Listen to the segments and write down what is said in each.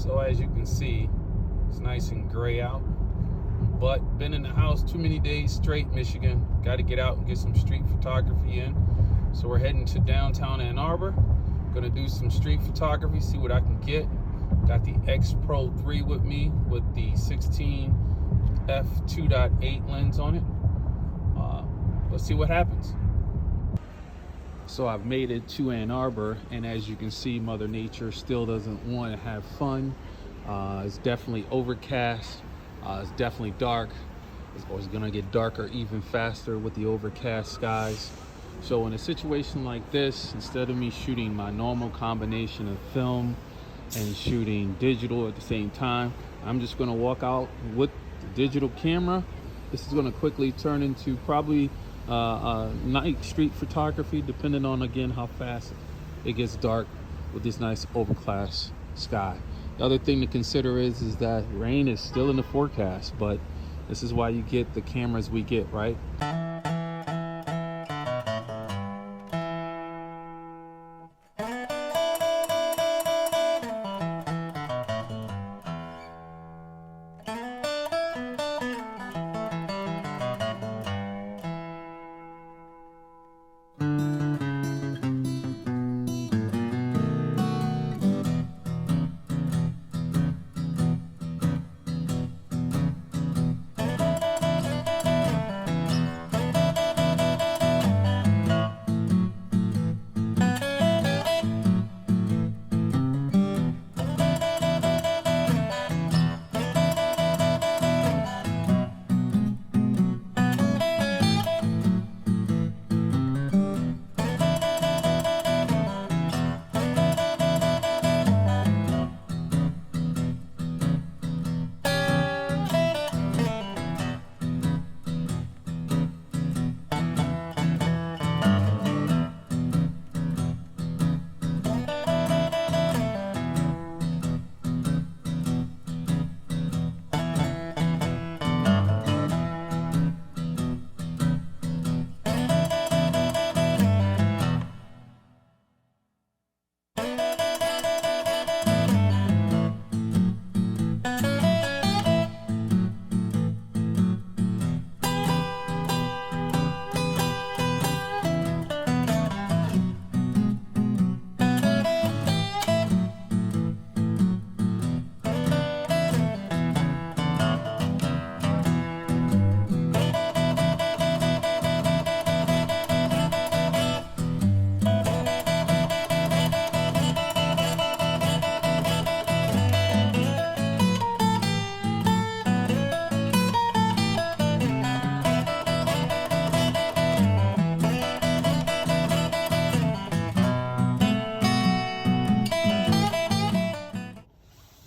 So as you can see, it's nice and gray out, but been in the house too many days straight, Michigan. Got to get out and get some street photography in. So we're heading to downtown Ann Arbor. Gonna do some street photography, see what I can get. Got the Pro3 with me with the 16 f2.8 lens on it. Let's see what happens. So I've made it to Ann Arbor, and as you can see, Mother Nature still doesn't want to have fun. It's definitely overcast. It's definitely dark. It's gonna get darker even faster with the overcast skies. So in a situation like this, instead of me shooting my normal combination of film and shooting digital at the same time, I'm just gonna walk out with the digital camera. This is gonna quickly turn into probably night street photography, depending on, again, how fast it gets dark with this nice overcast sky. The other thing to consider is that rain is still in the forecast, but this is why you get the cameras we get, right?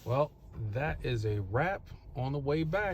Well, that is a wrap. On the way back,